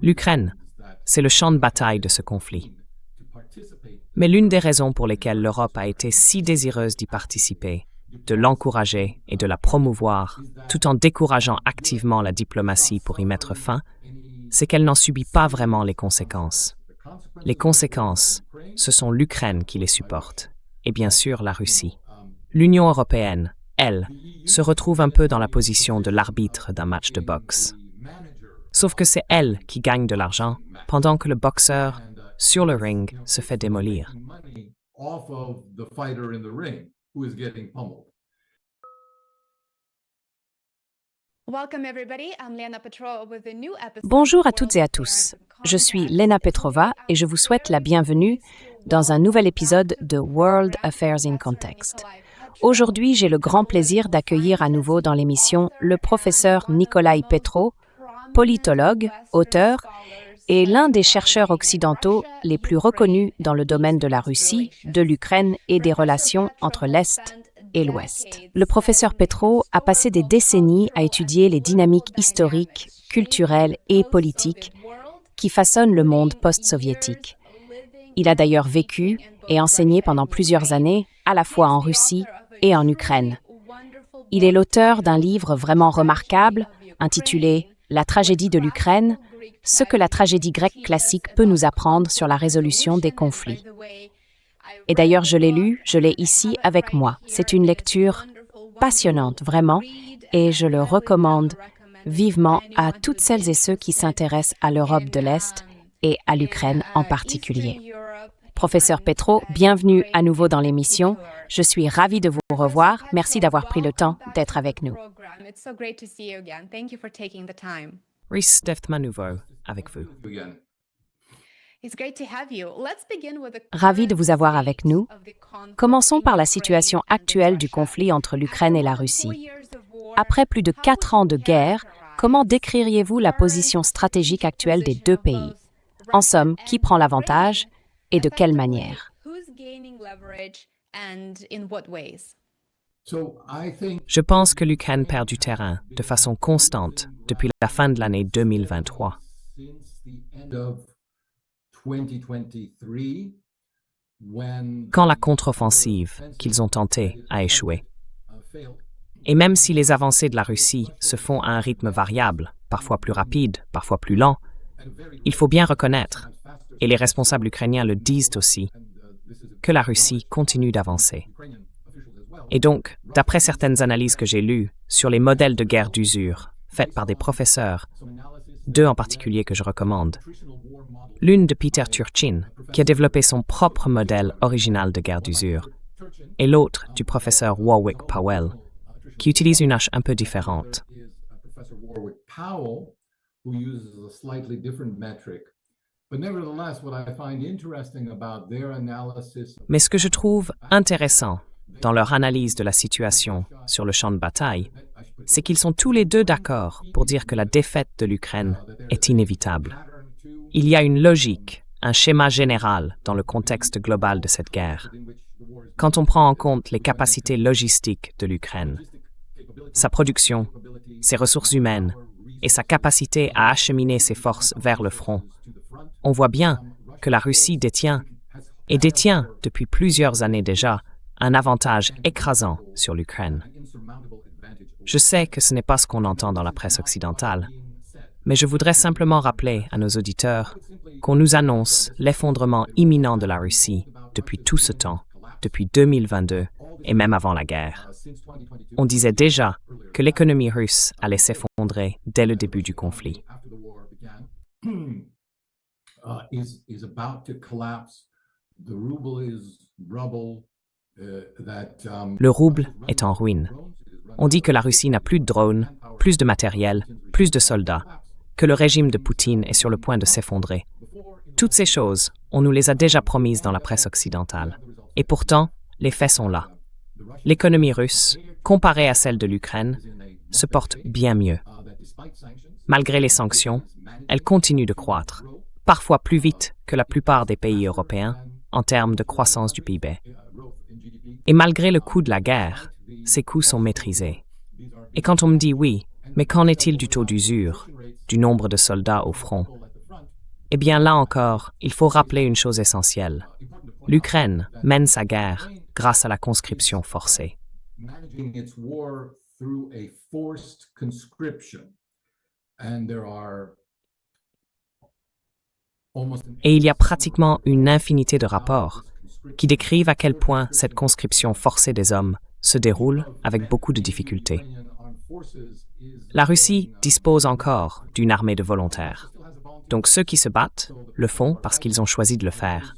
L'Ukraine, c'est le champ de bataille de ce conflit. Mais l'une des raisons pour lesquelles l'Europe a été si désireuse d'y participer, de l'encourager et de la promouvoir, tout en décourageant activement la diplomatie pour y mettre fin, c'est qu'elle n'en subit pas vraiment les conséquences. Les conséquences, ce sont l'Ukraine qui les supporte, et bien sûr la Russie. L'Union européenne, elle, se retrouve un peu dans la position de l'arbitre d'un match de boxe. Sauf que c'est elle qui gagne de l'argent, pendant que le boxeur, sur le ring, se fait démolir. Bonjour à toutes et à tous. Je suis Lena Petrova et je vous souhaite la bienvenue dans un nouvel épisode de World Affairs in Context. Aujourd'hui, j'ai le grand plaisir d'accueillir à nouveau dans l'émission le professeur Nikolai Petrov, politologue, auteur et l'un des chercheurs occidentaux les plus reconnus dans le domaine de la Russie, de l'Ukraine et des relations entre l'Est et l'Ouest. Le professeur Petrov a passé des décennies à étudier les dynamiques historiques, culturelles et politiques qui façonnent le monde post-soviétique. Il a d'ailleurs vécu et enseigné pendant plusieurs années, à la fois en Russie et en Ukraine. Il est l'auteur d'un livre vraiment remarquable, intitulé « La tragédie de l'Ukraine », ce que la tragédie grecque classique peut nous apprendre sur la résolution des conflits. Et d'ailleurs, je l'ai lu, je l'ai ici avec moi. C'est une lecture passionnante, vraiment, et je le recommande vivement à toutes celles et ceux qui s'intéressent à l'Europe de l'Est et à l'Ukraine en particulier. Professeur Petrov, bienvenue à nouveau dans l'émission. Je suis ravie de vous revoir. Merci d'avoir pris le temps d'être avec nous. Rhys Devtmanouveau, avec vous. Ravi de vous avoir avec nous. Commençons par la situation actuelle du conflit entre l'Ukraine et la Russie. Après plus de 4 ans de guerre, comment décririez-vous la position stratégique actuelle des deux pays? En somme, qui prend l'avantage et de quelle manière? Je pense que l'Ukraine perd du terrain de façon constante depuis la fin de l'année 2023. Quand la contre-offensive qu'ils ont tentée a échoué. Et même si les avancées de la Russie se font à un rythme variable, parfois plus rapide, parfois plus lent, il faut bien reconnaître, et les responsables ukrainiens le disent aussi, que la Russie continue d'avancer. Et donc, d'après certaines analyses que j'ai lues sur les modèles de guerre d'usure faites par des professeurs, 2 en particulier que je recommande, l'une de Peter Turchin, qui a développé son propre modèle original de guerre d'usure, et l'autre du professeur Warwick Powell, qui utilise une hache un peu différente. Mais ce que je trouve intéressant dans leur analyse de la situation sur le champ de bataille, c'est qu'ils sont tous les deux d'accord pour dire que la défaite de l'Ukraine est inévitable. Il y a une logique, un schéma général dans le contexte global de cette guerre. Quand on prend en compte les capacités logistiques de l'Ukraine, sa production, ses ressources humaines et sa capacité à acheminer ses forces vers le front, on voit bien que la Russie détient depuis plusieurs années déjà, un avantage écrasant sur l'Ukraine. Je sais que ce n'est pas ce qu'on entend dans la presse occidentale, mais je voudrais simplement rappeler à nos auditeurs qu'on nous annonce l'effondrement imminent de la Russie depuis tout ce temps, depuis 2022 et même avant la guerre. On disait déjà que l'économie russe allait s'effondrer dès le début du conflit. Le rouble est en ruine. On dit que la Russie n'a plus de drones, plus de matériel, plus de soldats, que le régime de Poutine est sur le point de s'effondrer. Toutes ces choses, on nous les a déjà promises dans la presse occidentale. Et pourtant, les faits sont là. L'économie russe, comparée à celle de l'Ukraine, se porte bien mieux. Malgré les sanctions, elle continue de croître, parfois plus vite que la plupart des pays européens en termes de croissance du PIB. Et malgré le coût de la guerre, ces coûts sont maîtrisés. Et quand on me dit oui, mais qu'en est-il du taux d'usure, du nombre de soldats au front? Eh bien là encore, il faut rappeler une chose essentielle. L'Ukraine mène sa guerre grâce à la conscription forcée. Managing its war through a forced conscription. And there are almost Et il y a pratiquement une infinité de rapports qui décrivent à quel point cette conscription forcée des hommes se déroule avec beaucoup de difficultés. La Russie dispose encore d'une armée de volontaires. Donc ceux qui se battent le font parce qu'ils ont choisi de le faire,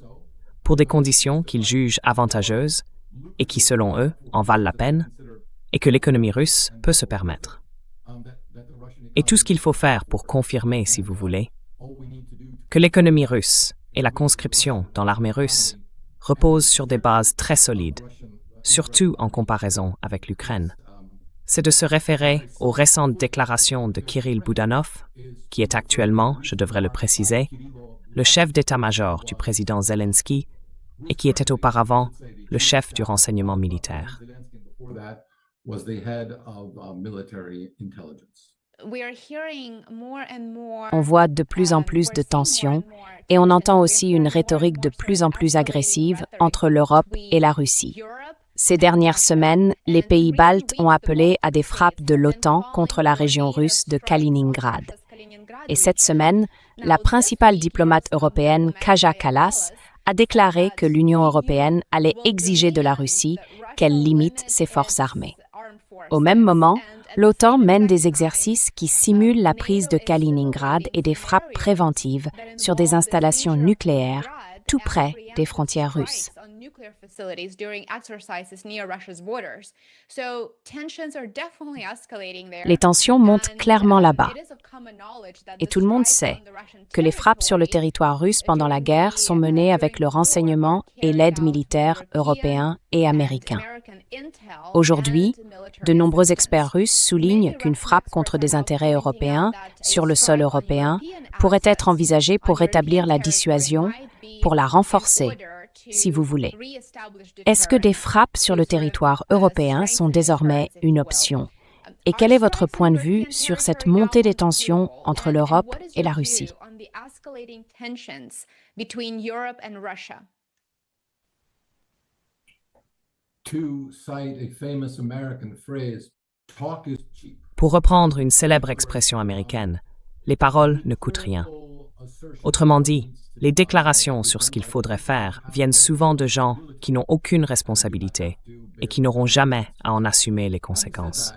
pour des conditions qu'ils jugent avantageuses et qui, selon eux, en valent la peine et que l'économie russe peut se permettre. Et tout ce qu'il faut faire pour confirmer, si vous voulez, que l'économie russe et la conscription dans l'armée russe reposent sur des bases très solides, surtout en comparaison avec l'Ukraine, c'est de se référer aux récentes déclarations de Kirill Budanov, qui est actuellement, je devrais le préciser, le chef d'état-major du président Zelensky et qui était auparavant le chef du renseignement militaire. On voit de plus en plus de tensions et on entend aussi une rhétorique de plus en plus agressive entre l'Europe et la Russie. Ces dernières semaines, les pays baltes ont appelé à des frappes de l'OTAN contre la région russe de Kaliningrad. Et cette semaine, la principale diplomate européenne, Kaja Kallas, a déclaré que l'Union européenne allait exiger de la Russie qu'elle limite ses forces armées. Au même moment, l'OTAN mène des exercices qui simulent la prise de Kaliningrad et des frappes préventives sur des installations nucléaires tout près des frontières russes. Les tensions montent clairement là-bas. Et tout le monde sait que les frappes sur le territoire russe pendant la guerre sont menées avec le renseignement et l'aide militaire européens et américains. Aujourd'hui, de nombreux experts russes soulignent qu'une frappe contre des intérêts européens sur le sol européen pourrait être envisagée pour rétablir la dissuasion, pour la renforcer, si vous voulez. Est-ce que des frappes sur le territoire européen sont désormais une option? Et quel est votre point de vue sur cette montée des tensions entre l'Europe et la Russie? Pour reprendre une célèbre expression américaine, les paroles ne coûtent rien. Autrement dit, les déclarations sur ce qu'il faudrait faire viennent souvent de gens qui n'ont aucune responsabilité et qui n'auront jamais à en assumer les conséquences.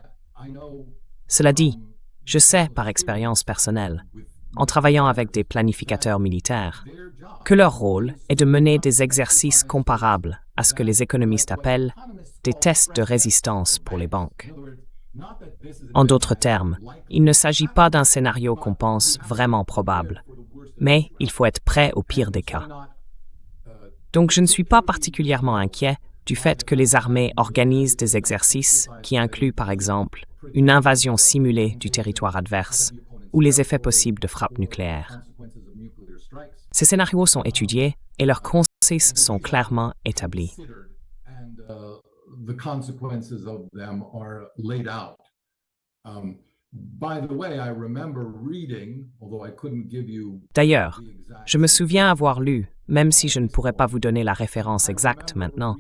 Cela dit, je sais par expérience personnelle, en travaillant avec des planificateurs militaires, que leur rôle est de mener des exercices comparables à ce que les économistes appellent des tests de résistance pour les banques. En d'autres termes, il ne s'agit pas d'un scénario qu'on pense vraiment probable, mais il faut être prêt au pire des cas. Donc je ne suis pas particulièrement inquiet du fait que les armées organisent des exercices qui incluent par exemple une invasion simulée du territoire adverse ou les effets possibles de frappes nucléaires. Ces scénarios sont étudiés et leurs conséquences sont clairement établies. D'ailleurs, je me souviens avoir lu, même si je ne pourrais pas vous donner la référence exacte maintenant,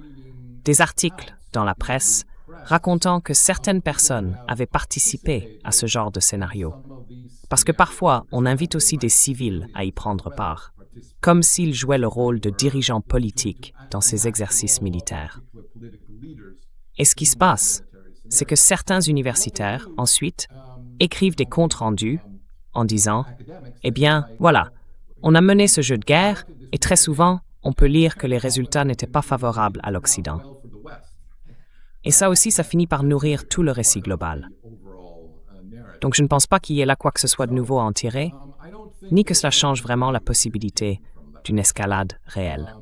des articles dans la presse racontant que certaines personnes avaient participé à ce genre de scénario. Parce que parfois, on invite aussi des civils à y prendre part, comme s'ils jouaient le rôle de dirigeants politiques dans ces exercices militaires. Et ce qui se passe, c'est que certains universitaires, ensuite, écrivent des comptes rendus en disant « Eh bien, voilà, on a mené ce jeu de guerre et très souvent, on peut lire que les résultats n'étaient pas favorables à l'Occident. » Et ça aussi, ça finit par nourrir tout le récit global. Donc je ne pense pas qu'il y ait là quoi que ce soit de nouveau à en tirer, ni que cela change vraiment la possibilité d'une escalade réelle.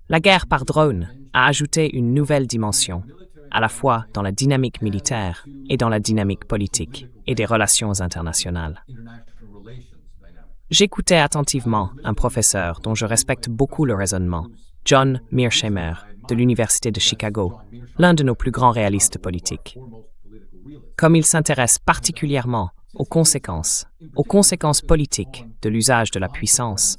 La guerre par drone a ajouté une nouvelle dimension, à la fois dans la dynamique militaire et dans la dynamique politique et des relations internationales. J'écoutais attentivement un professeur dont je respecte beaucoup le raisonnement, John Mearsheimer, de l'Université de Chicago, l'un de nos plus grands réalistes politiques. Comme il s'intéresse particulièrement aux conséquences politiques de l'usage de la puissance,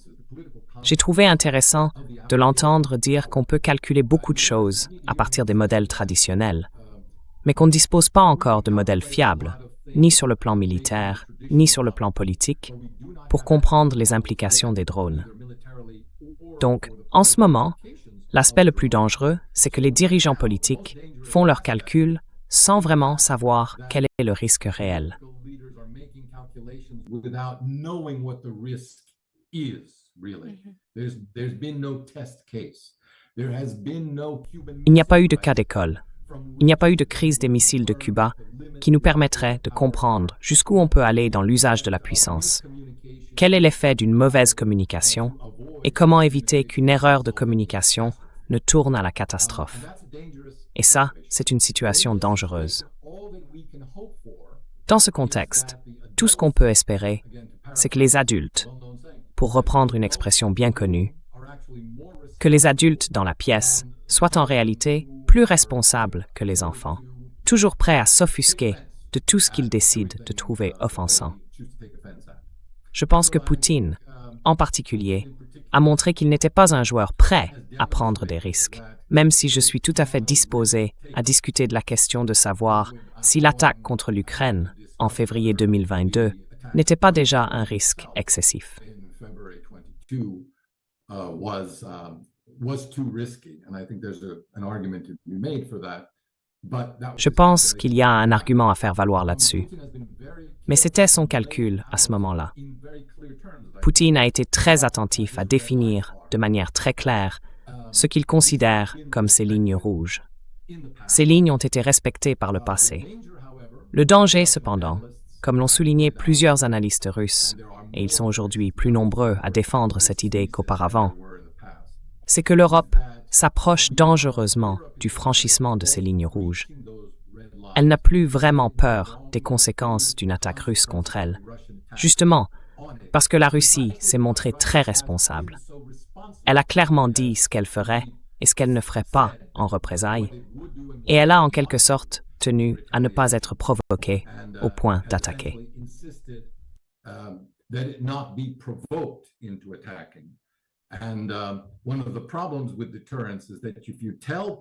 j'ai trouvé intéressant de l'entendre dire qu'on peut calculer beaucoup de choses à partir des modèles traditionnels, mais qu'on ne dispose pas encore de modèles fiables, ni sur le plan militaire, ni sur le plan politique, pour comprendre les implications des drones. Donc, en ce moment, l'aspect le plus dangereux, c'est que les dirigeants politiques font leurs calculs sans vraiment savoir quel est le risque réel. Without knowing what the risk is, really. There's been no test case. There has been no Cuban. Il n'y a pas eu de cas d'école. Il n'y a pas eu de crise des missiles de Cuba qui nous permettrait de comprendre jusqu'où on peut aller dans l'usage de la puissance. Quel est l'effet d'une mauvaise communication et comment éviter qu'une erreur de communication ne tourne à la catastrophe. Et ça, c'est une situation dangereuse. Dans ce contexte, tout ce qu'on peut espérer, c'est que les adultes, pour reprendre une expression bien connue, que les adultes dans la pièce soient en réalité plus responsables que les enfants, toujours prêts à s'offusquer de tout ce qu'ils décident de trouver offensant. Je pense que Poutine, en particulier, a montré qu'il n'était pas un joueur prêt à prendre des risques, même si je suis tout à fait disposé à discuter de la question de savoir si l'attaque contre l'Ukraine en février 2022 n'était pas déjà un risque excessif. Je pense qu'il y a un argument à faire valoir là-dessus. Mais c'était son calcul à ce moment-là. Poutine a été très attentif à définir de manière très claire ce qu'il considère comme ses lignes rouges. Ces lignes ont été respectées par le passé. Le danger, cependant, comme l'ont souligné plusieurs analystes russes, et ils sont aujourd'hui plus nombreux à défendre cette idée qu'auparavant, c'est que l'Europe s'approche dangereusement du franchissement de ces lignes rouges. Elle n'a plus vraiment peur des conséquences d'une attaque russe contre elle, justement parce que la Russie s'est montrée très responsable. Elle a clairement dit ce qu'elle ferait et ce qu'elle ne ferait pas en représailles, et elle a en quelque sorte tenu à ne pas être provoquée au point d'attaquer.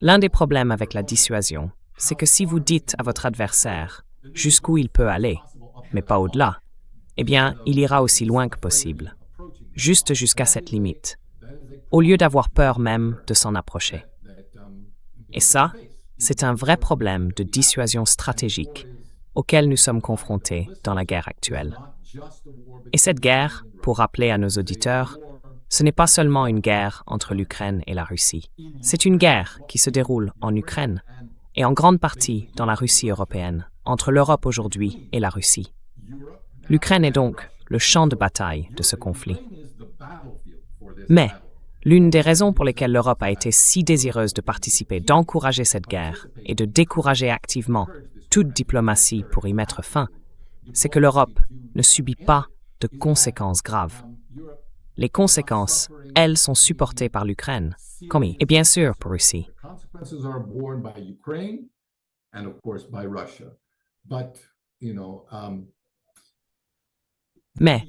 L'un des problèmes avec la dissuasion, c'est que si vous dites à votre adversaire jusqu'où il peut aller, mais pas au-delà, eh bien, il ira aussi loin que possible, juste jusqu'à cette limite, au lieu d'avoir peur même de s'en approcher. Et ça, c'est un vrai problème de dissuasion stratégique auquel nous sommes confrontés dans la guerre actuelle. Et cette guerre, pour rappeler à nos auditeurs, ce n'est pas seulement une guerre entre l'Ukraine et la Russie. C'est une guerre qui se déroule en Ukraine et en grande partie dans la Russie européenne, entre l'Europe aujourd'hui et la Russie. L'Ukraine est donc le champ de bataille de ce conflit. Mais l'une des raisons pour lesquelles l'Europe a été si désireuse de participer, d'encourager cette guerre et de décourager activement toute diplomatie pour y mettre fin, c'est que l'Europe ne subit pas de conséquences graves. Les conséquences, elles, sont supportées par l'Ukraine, et bien sûr pour Russie. Mais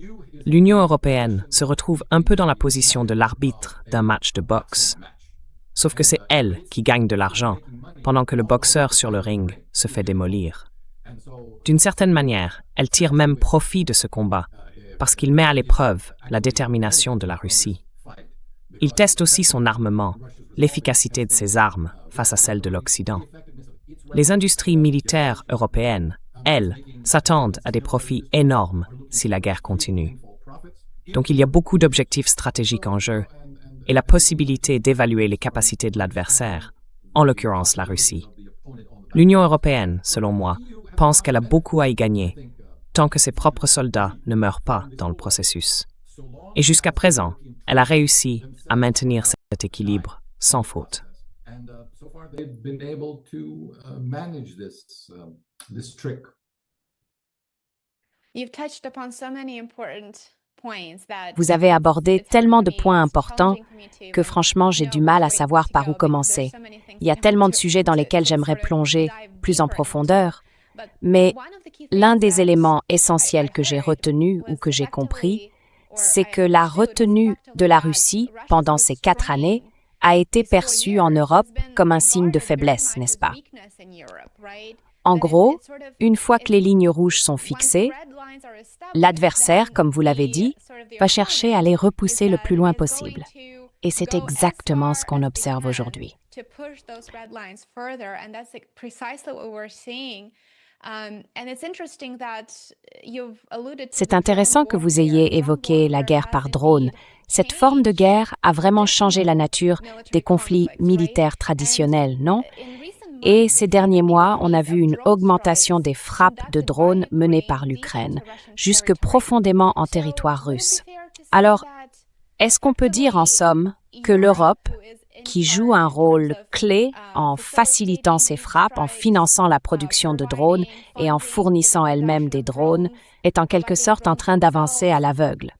l'Union européenne se retrouve un peu dans la position de l'arbitre d'un match de boxe. Sauf que c'est elle qui gagne de l'argent, pendant que le boxeur sur le ring se fait démolir. D'une certaine manière, elle tire même profit de ce combat, parce qu'il met à l'épreuve la détermination de la Russie. Il teste aussi son armement, l'efficacité de ses armes face à celle de l'Occident. Les industries militaires européennes, elles, s'attendent à des profits énormes si la guerre continue. Donc il y a beaucoup d'objectifs stratégiques en jeu et la possibilité d'évaluer les capacités de l'adversaire, en l'occurrence la Russie. L'Union européenne, selon moi, pense qu'elle a beaucoup à y gagner tant que ses propres soldats ne meurent pas dans le processus. Et jusqu'à présent, elle a réussi à maintenir cet équilibre sans faute. You've touched upon so many important Vous avez abordé tellement de points importants que franchement, j'ai du mal à savoir par où commencer. Il y a tellement de sujets dans lesquels j'aimerais plonger plus en profondeur, mais l'un des éléments essentiels que j'ai retenu ou que j'ai compris, c'est que la retenue de la Russie pendant ces 4 années a été perçue en Europe comme un signe de faiblesse, n'est-ce pas? En gros, une fois que les lignes rouges sont fixées, l'adversaire, comme vous l'avez dit, va chercher à les repousser le plus loin possible. Et c'est exactement ce qu'on observe aujourd'hui. C'est intéressant que vous ayez évoqué la guerre par drone. Cette forme de guerre a vraiment changé la nature des conflits militaires traditionnels, non? Et ces derniers mois, on a vu une augmentation des frappes de drones menées par l'Ukraine, jusque profondément en territoire russe. Alors, est-ce qu'on peut dire en somme que l'Europe, qui joue un rôle clé en facilitant ces frappes, en finançant la production de drones et en fournissant elle-même des drones, est en quelque sorte en train d'avancer à l'aveugle,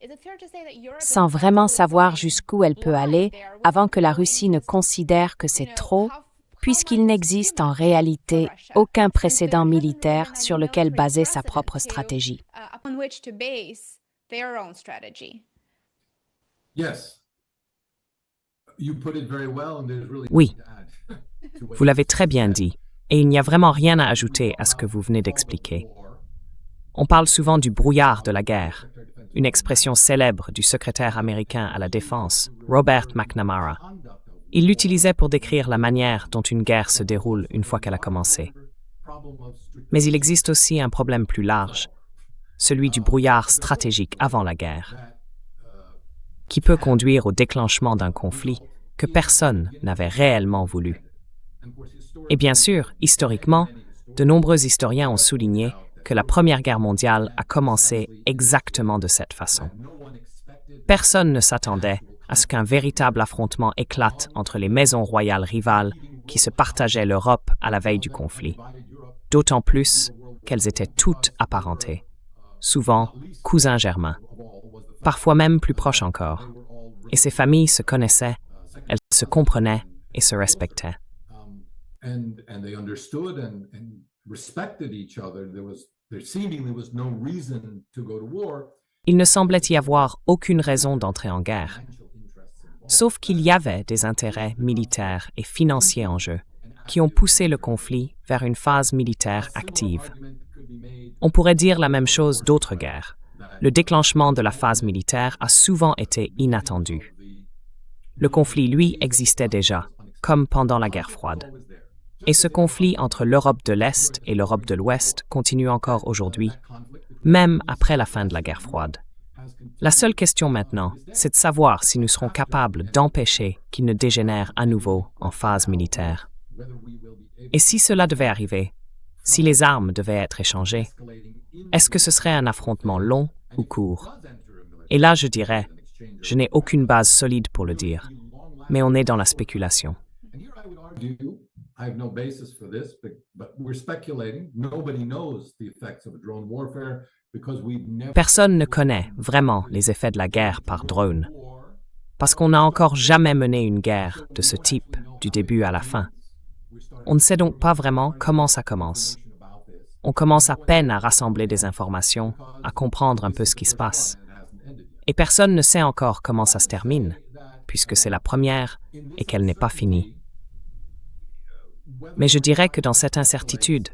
sans vraiment savoir jusqu'où elle peut aller avant que la Russie ne considère que c'est trop, puisqu'il n'existe en réalité aucun précédent militaire sur lequel baser sa propre stratégie. Oui, vous l'avez très bien dit, et il n'y a vraiment rien à ajouter à ce que vous venez d'expliquer. On parle souvent du brouillard de la guerre, une expression célèbre du secrétaire américain à la Défense, Robert McNamara. Il l'utilisait pour décrire la manière dont une guerre se déroule une fois qu'elle a commencé. Mais il existe aussi un problème plus large, celui du brouillard stratégique avant la guerre, qui peut conduire au déclenchement d'un conflit que personne n'avait réellement voulu. Et bien sûr, historiquement, de nombreux historiens ont souligné que la Première Guerre mondiale a commencé exactement de cette façon. Personne ne s'attendait à ce qu'un véritable affrontement éclate entre les maisons royales rivales qui se partageaient l'Europe à la veille du conflit, d'autant plus qu'elles étaient toutes apparentées, souvent cousins germains, parfois même plus proches encore. Et ces familles se connaissaient, elles se comprenaient et se respectaient. Il ne semblait y avoir aucune raison d'entrer en guerre, sauf qu'il y avait des intérêts militaires et financiers en jeu qui ont poussé le conflit vers une phase militaire active. On pourrait dire la même chose d'autres guerres. Le déclenchement de la phase militaire a souvent été inattendu. Le conflit, lui, existait déjà, comme pendant la guerre froide. Et ce conflit entre l'Europe de l'Est et l'Europe de l'Ouest continue encore aujourd'hui, même après la fin de la guerre froide. La seule question maintenant, c'est de savoir si nous serons capables d'empêcher qu'il ne dégénère à nouveau en phase militaire. Et si cela devait arriver, si les armes devaient être échangées, est-ce que ce serait un affrontement long ou court? Et là, je dirais, je n'ai aucune base solide pour le dire, mais on est dans la spéculation. Personne ne connaît vraiment les effets de la guerre par drone, parce qu'on n'a encore jamais mené une guerre de ce type du début à la fin. On ne sait donc pas vraiment comment ça commence. On commence à peine à rassembler des informations, à comprendre un peu ce qui se passe. Et personne ne sait encore comment ça se termine, puisque c'est la première et qu'elle n'est pas finie. Mais je dirais que dans cette incertitude,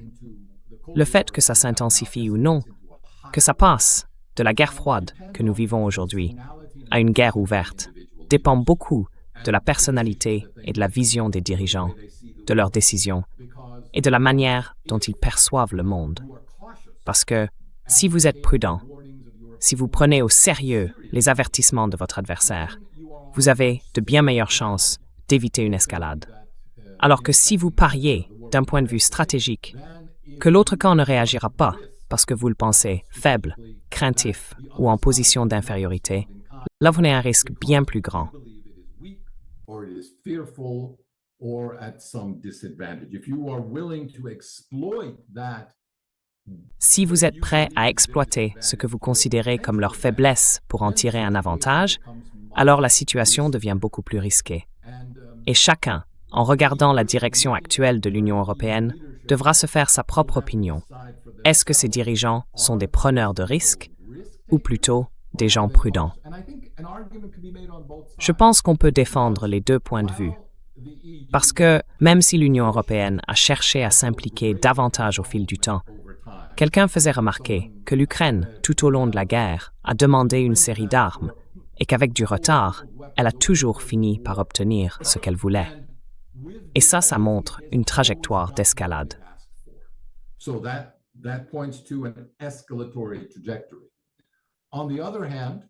le fait que ça s'intensifie ou non, que ça passe de la guerre froide que nous vivons aujourd'hui à une guerre ouverte, dépend beaucoup de la personnalité et de la vision des dirigeants, de leurs décisions et de la manière dont ils perçoivent le monde. Parce que si vous êtes prudent, si vous prenez au sérieux les avertissements de votre adversaire, vous avez de bien meilleures chances d'éviter une escalade. Alors que si vous pariez, d'un point de vue stratégique, que l'autre camp ne réagira pas parce que vous le pensez faible, craintif ou en position d'infériorité, là vous avez un risque bien plus grand. Or at some disadvantage. If you are willing to exploit that Si vous êtes prêt à exploiter ce que vous considérez comme leur faiblesse pour en tirer un avantage, alors la situation devient beaucoup plus risquée. Et chacun, en regardant la direction actuelle de l'Union européenne, devra se faire sa propre opinion. Est-ce que ces dirigeants sont des preneurs de risques ou plutôt des gens prudents? Je pense qu'on peut défendre les deux points de vue. Parce que même si l'Union européenne a cherché à s'impliquer davantage au fil du temps, quelqu'un faisait remarquer que l'Ukraine, tout au long de la guerre, a demandé une série d'armes et qu'avec du retard, elle a toujours fini par obtenir ce qu'elle voulait. Et ça montre une trajectoire d'escalade. So that points to an escalatory trajectory. On the other hand,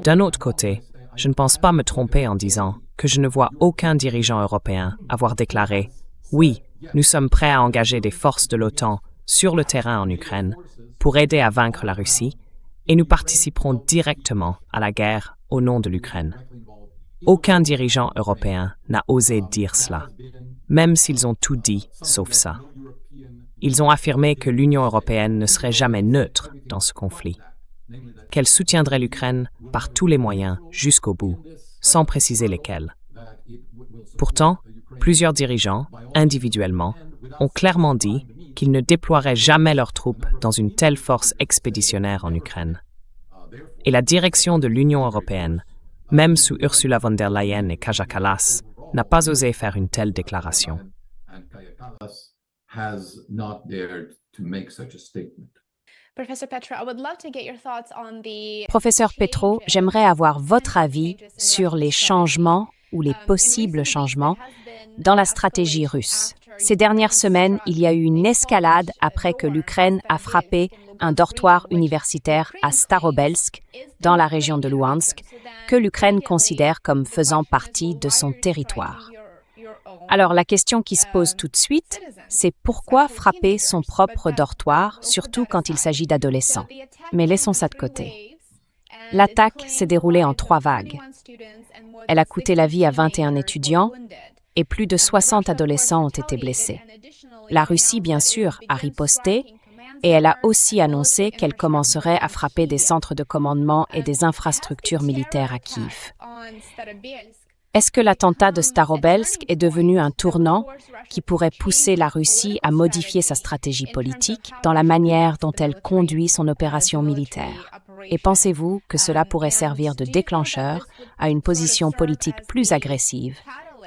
D'un autre côté, je ne pense pas me tromper en disant que je ne vois aucun dirigeant européen avoir déclaré « Oui, nous sommes prêts à engager des forces de l'OTAN sur le terrain en Ukraine pour aider à vaincre la Russie et nous participerons directement à la guerre au nom de l'Ukraine. » Aucun dirigeant européen n'a osé dire cela, même s'ils ont tout dit sauf ça. Ils ont affirmé que l'Union européenne ne serait jamais neutre dans ce conflit, qu'elle soutiendrait l'Ukraine par tous les moyens jusqu'au bout, sans préciser lesquels. Pourtant, plusieurs dirigeants, individuellement, ont clairement dit qu'ils ne déploieraient jamais leurs troupes dans une telle force expéditionnaire en Ukraine. Et la direction de l'Union européenne, même sous Ursula von der Leyen et Kaja Kallas, n'a pas osé faire une telle déclaration. Professeur Petro, j'aimerais avoir votre avis sur les changements ou les possibles changements dans la stratégie russe. Ces dernières semaines, il y a eu une escalade après que l'Ukraine a frappé un dortoir universitaire à Starobelsk, dans la région de Louhansk, que l'Ukraine considère comme faisant partie de son territoire. Alors la question qui se pose tout de suite, c'est pourquoi frapper son propre dortoir, surtout quand il s'agit d'adolescents? Mais laissons ça de côté. L'attaque s'est déroulée en 3 vagues. Elle a coûté la vie à 21 étudiants et plus de 60 adolescents ont été blessés. La Russie, bien sûr, a riposté et elle a aussi annoncé qu'elle commencerait à frapper des centres de commandement et des infrastructures militaires à Kiev. Est-ce que l'attentat de Starobelsk est devenu un tournant qui pourrait pousser la Russie à modifier sa stratégie politique dans la manière dont elle conduit son opération militaire? Et pensez-vous que cela pourrait servir de déclencheur à une position politique plus agressive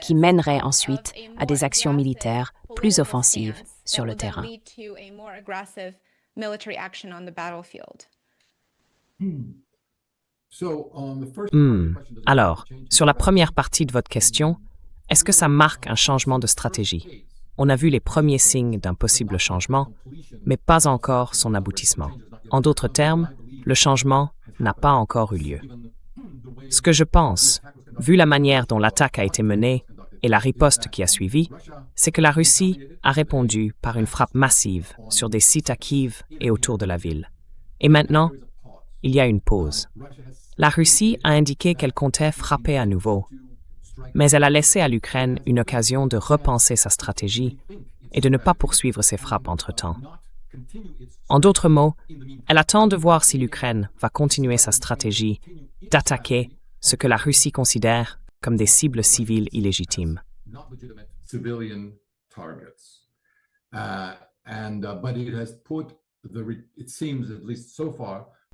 qui mènerait ensuite à des actions militaires plus offensives sur le terrain? Alors, sur la première partie de votre question, est-ce que ça marque un changement de stratégie? On a vu les premiers signes d'un possible changement, mais pas encore son aboutissement. En d'autres termes, le changement n'a pas encore eu lieu. Ce que je pense, vu la manière dont l'attaque a été menée et la riposte qui a suivi, c'est que la Russie a répondu par une frappe massive sur des sites à Kiev et autour de la ville. Et maintenant, il y a une pause. La Russie a indiqué qu'elle comptait frapper à nouveau, mais elle a laissé à l'Ukraine une occasion de repenser sa stratégie et de ne pas poursuivre ses frappes entre-temps. En d'autres mots, elle attend de voir si l'Ukraine va continuer sa stratégie d'attaquer ce que la Russie considère comme des cibles civiles illégitimes.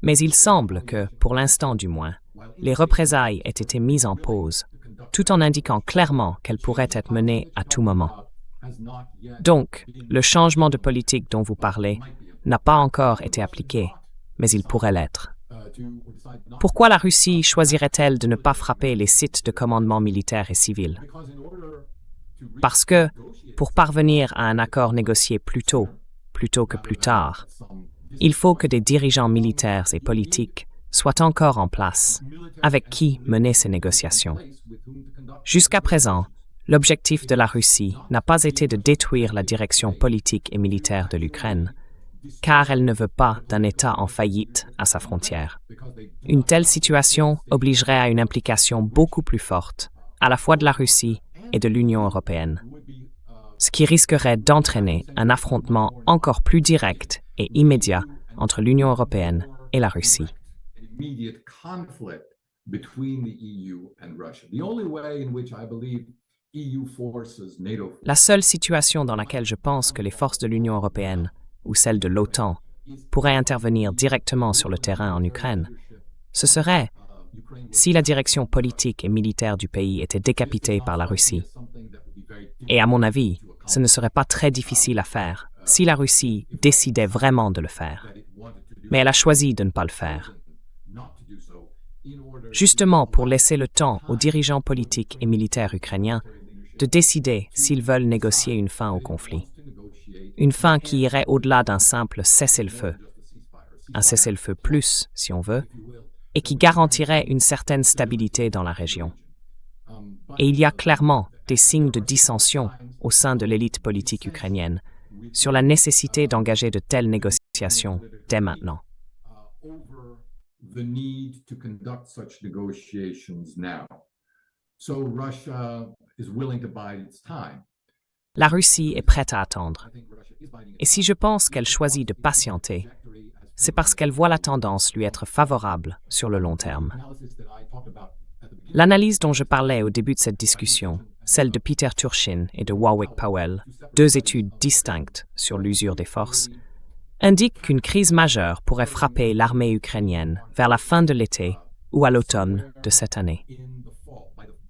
Mais il semble que, pour l'instant du moins, les représailles aient été mises en pause, tout en indiquant clairement qu'elles pourraient être menées à tout moment. Donc, le changement de politique dont vous parlez n'a pas encore été appliqué, mais il pourrait l'être. Pourquoi la Russie choisirait-elle de ne pas frapper les sites de commandement militaire et civil? Parce que, pour parvenir à un accord négocié plus tôt que plus tard, il faut que des dirigeants militaires et politiques soient encore en place, avec qui mener ces négociations. Jusqu'à présent, l'objectif de la Russie n'a pas été de détruire la direction politique et militaire de l'Ukraine, car elle ne veut pas d'un État en faillite à sa frontière. Une telle situation obligerait à une implication beaucoup plus forte, à la fois de la Russie et de l'Union européenne. ce qui risquerait d'entraîner un affrontement encore plus direct et immédiat entre l'Union européenne et la Russie. Immediate conflict between the EU and Russia. The only way in which I believe EU forces, NATO forces, La seule situation dans laquelle je pense que les forces de l'Union européenne ou celles de l'OTAN pourraient intervenir directement sur le terrain en Ukraine, ce serait si la direction politique et militaire du pays était décapitée par la Russie. Et à mon avis, ce ne serait pas très difficile à faire si la Russie décidait vraiment de le faire. Mais elle a choisi de ne pas le faire. Justement pour laisser le temps aux dirigeants politiques et militaires ukrainiens de décider s'ils veulent négocier une fin au conflit. Une fin qui irait au-delà d'un simple cessez-le-feu. Un cessez-le-feu plus, si on veut, et qui garantirait une certaine stabilité dans la région. Et il y a clairement des signes de dissension au sein de l'élite politique ukrainienne sur la nécessité d'engager de telles négociations dès maintenant. the need to conduct such negotiations now. So Russia is willing to bide its time. La Russie est prête à attendre. Et si je pense qu'elle choisit de patienter, c'est parce qu'elle voit la tendance lui être favorable sur le long terme. L'analyse dont je parlais au début de cette discussion, celle de Peter Turchin et de Warwick Powell, deux études distinctes sur l'usure des forces, indique qu'une crise majeure pourrait frapper l'armée ukrainienne vers la fin de l'été ou à l'automne de cette année.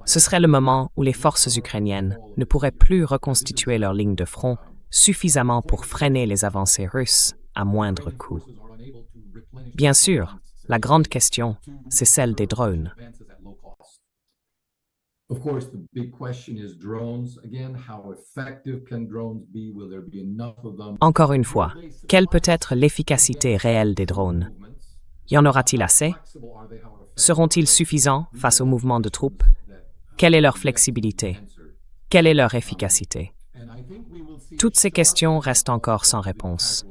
Ce serait le moment où les forces ukrainiennes ne pourraient plus reconstituer leur ligne de front suffisamment pour freiner les avancées russes à moindre coût. Bien sûr, la grande question, c'est celle des drones. Of course, the big question is drones. Again, how effective can drones be? Will there be enough of them? Encore une fois, quelle peut être l'efficacité réelle des drones? Y en aura-t-il assez? Seront-ils suffisants face aux mouvements de troupes? Quelle est leur flexibilité? Quelle est leur efficacité? Toutes ces questions restent encore sans réponse.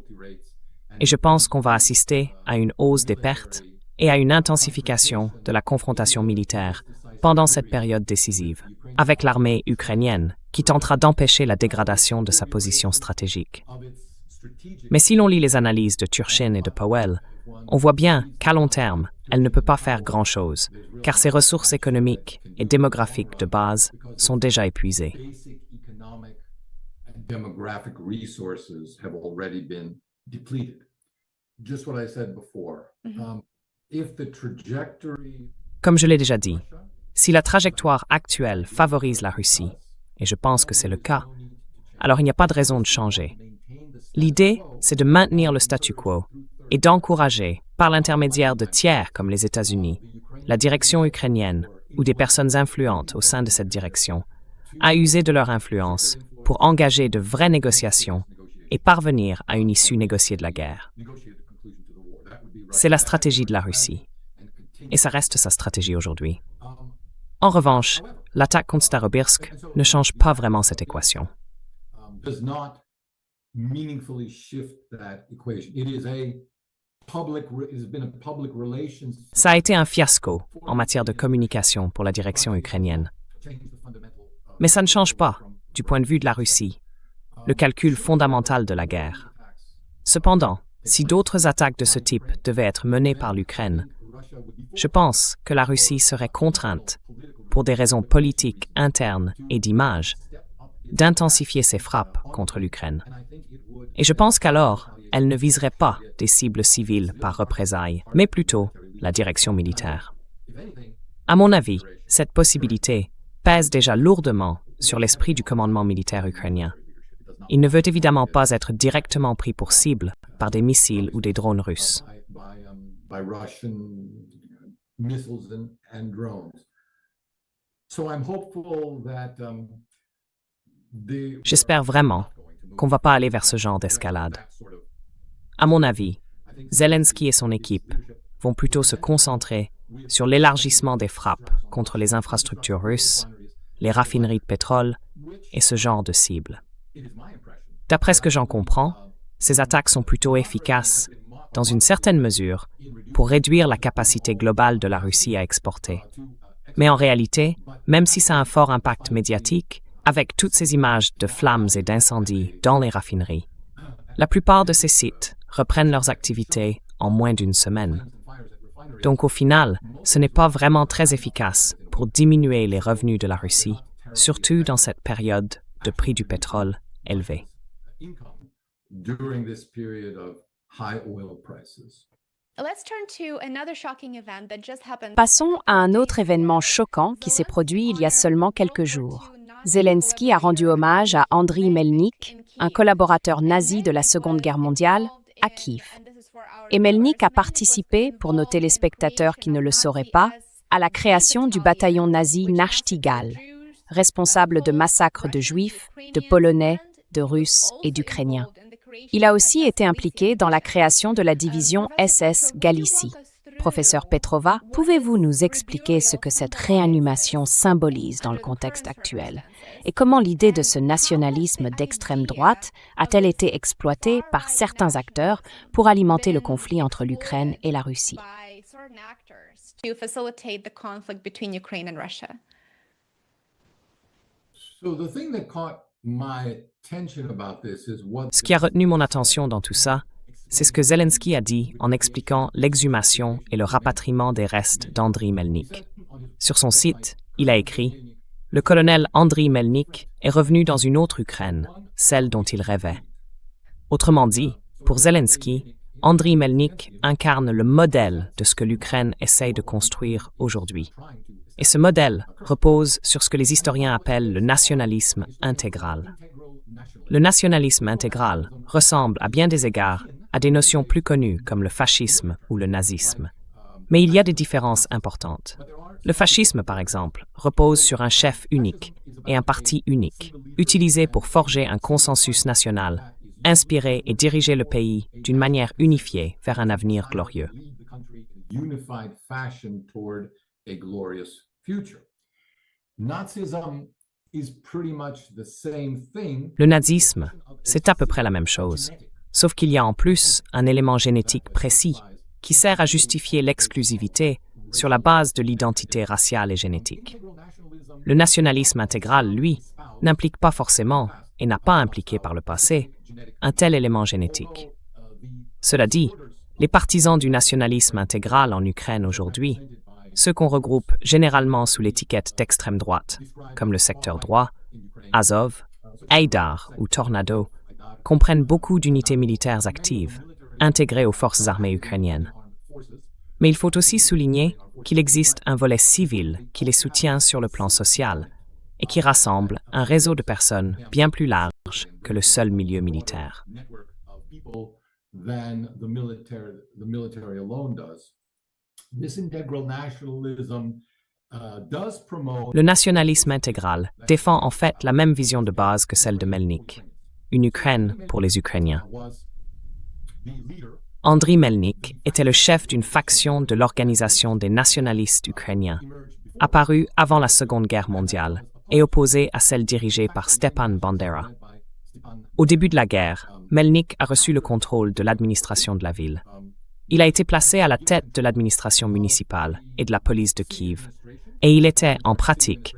Et je pense qu'on va assister à une hausse des pertes et à une intensification de la confrontation militaire pendant cette période décisive, avec l'armée ukrainienne qui tentera d'empêcher la dégradation de sa position stratégique. Mais si l'on lit les analyses de Turchin et de Powell, on voit bien qu'à long terme, elle ne peut pas faire grand-chose, car ses ressources économiques et démographiques de base sont déjà épuisées. Demographic resources have already been depleted. Just what I said before. If the trajectory Comme je l'ai déjà dit, si la trajectoire actuelle favorise la Russie, et je pense que c'est le cas, alors il n'y a pas de raison de changer. L'idée, c'est de maintenir le statu quo et d'encourager, par l'intermédiaire de tiers comme les États-Unis, la direction ukrainienne ou des personnes influentes au sein de cette direction, à user de leur influence pour engager de vraies négociations et parvenir à une issue négociée de la guerre. C'est la stratégie de la Russie. Et ça reste sa stratégie aujourd'hui. En revanche, l'attaque contre Starobirsk ne change pas vraiment cette équation. does not meaningfully shift that equation. It is a public, it has been a public relations Ça a été un fiasco en matière de communication pour la direction ukrainienne. change the fundamental Mais ça ne change pas, du point de vue de la Russie, le calcul fondamental de la guerre. Cependant, si d'autres attaques de ce type devaient être menées par l'Ukraine, je pense que la Russie serait contrainte, pour des raisons politiques internes et d'image, d'intensifier ses frappes contre l'Ukraine. Et je pense qu'alors, elle ne viserait pas des cibles civiles par représailles, mais plutôt la direction militaire. À mon avis, cette possibilité pèse déjà lourdement sur l'esprit du commandement militaire ukrainien. Il ne veut évidemment pas être directement pris pour cible par des missiles ou des drones russes. by Russian missiles and drones. So I'm hopeful that J'espère vraiment qu'on ne va pas aller vers ce genre d'escalade. À mon avis, Zelensky et son équipe vont plutôt se concentrer sur l'élargissement des frappes contre les infrastructures russes, les raffineries de pétrole et ce genre de cibles. D'après ce que j'en comprends, ces attaques sont plutôt efficaces, dans une certaine mesure, pour réduire la capacité globale de la Russie à exporter. Mais en réalité, même si ça a un fort impact médiatique, avec toutes ces images de flammes et d'incendies dans les raffineries. La plupart de ces sites reprennent leurs activités en moins d'une semaine. Donc au final, ce n'est pas vraiment très efficace pour diminuer les revenus de la Russie, surtout dans cette période de prix du pétrole élevé. During this period of high oil prices. Passons à un autre événement choquant qui s'est produit il y a seulement quelques jours. Zelensky a rendu hommage à Andriy Melnik, un collaborateur nazi de la Seconde Guerre mondiale, à Kiev. Et Melnik a participé, pour nos téléspectateurs qui ne le sauraient pas, à la création du bataillon nazi Nachtigal, responsable de massacres de Juifs, de Polonais, de Russes et d'Ukrainiens. Il a aussi été impliqué dans la création de la division SS Galicie. Professeur Petrova, pouvez-vous nous expliquer ce que cette réanimation symbolise dans le contexte actuel? Et comment l'idée de ce nationalisme d'extrême droite a-t-elle été exploitée par certains acteurs pour alimenter le conflit entre l'Ukraine et la Russie? Ce qui a retenu mon attention dans tout ça, c'est ce que Zelensky a dit en expliquant l'exhumation et le rapatriement des restes d'Andriy Melnik. Sur son site, il a écrit « Le colonel Andriy Melnik est revenu dans une autre Ukraine, celle dont il rêvait. » Autrement dit, pour Zelensky, Andriy Melnik incarne le modèle de ce que l'Ukraine essaye de construire aujourd'hui. Et ce modèle repose sur ce que les historiens appellent le nationalisme intégral. Le nationalisme intégral ressemble à bien des égards à des notions plus connues comme le fascisme ou le nazisme. Mais il y a des différences importantes. Le fascisme, par exemple, repose sur un chef unique et un parti unique, utilisé pour forger un consensus national, inspirer et diriger le pays d'une manière unifiée vers un avenir glorieux. Le nazisme, c'est à peu près la même chose, sauf qu'il y a en plus un élément génétique précis qui sert à justifier l'exclusivité sur la base de l'identité raciale et génétique. Le nationalisme intégral, lui, n'implique pas forcément, et n'a pas impliqué par le passé, un tel élément génétique. Cela dit, les partisans du nationalisme intégral en Ukraine aujourd'hui, ceux qu'on regroupe généralement sous l'étiquette d'extrême droite, comme le secteur droit, Azov, Aidar ou Tornado, comprennent beaucoup d'unités militaires actives, intégrées aux forces armées ukrainiennes. Mais il faut aussi souligner qu'il existe un volet civil qui les soutient sur le plan social et qui rassemble un réseau de personnes bien plus large que le seul milieu militaire. Le nationalisme intégral défend en fait la même vision de base que celle de Melnik, une Ukraine pour les Ukrainiens. Andriy Melnik était le chef d'une faction de l'Organisation des nationalistes ukrainiens, apparue avant la Seconde Guerre mondiale et opposée à celle dirigée par Stepan Bandera. Au début de la guerre, Melnik a reçu le contrôle de l'administration de la ville. Il a été placé à la tête de l'administration municipale et de la police de Kiev, et il était, en pratique,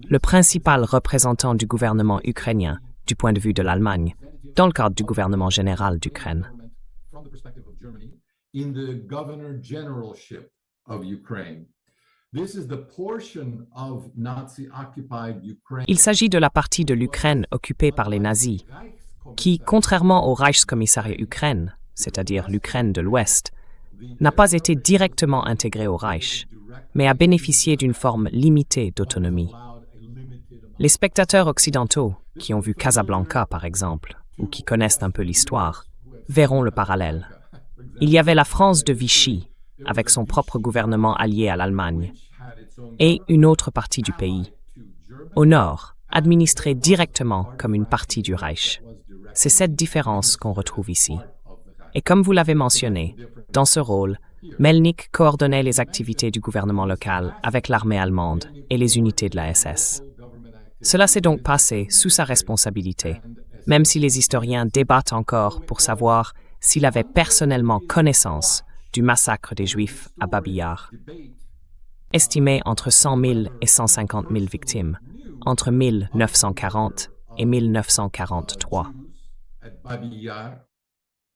le principal représentant du gouvernement ukrainien du point de vue de l'Allemagne, dans le cadre du gouvernement général d'Ukraine. Il s'agit de la partie de l'Ukraine occupée par les nazis, qui, contrairement au Reichskommissariat Ukraine, c'est-à-dire l'Ukraine de l'Ouest, n'a pas été directement intégrée au Reich, mais a bénéficié d'une forme limitée d'autonomie. Les spectateurs occidentaux, qui ont vu Casablanca par exemple, ou qui connaissent un peu l'histoire, verront le parallèle. Il y avait la France de Vichy, avec son propre gouvernement allié à l'Allemagne, et une autre partie du pays, au nord, administrée directement comme une partie du Reich. C'est cette différence qu'on retrouve ici. Et comme vous l'avez mentionné, dans ce rôle, Melnik coordonnait les activités du gouvernement local avec l'armée allemande et les unités de la SS. Cela s'est donc passé sous sa responsabilité, même si les historiens débattent encore pour savoir s'il avait personnellement connaissance du massacre des Juifs à Babi Yar. Estimé entre 100 000 et 150 000 victimes, entre 1940 et 1943. At Babi Yar,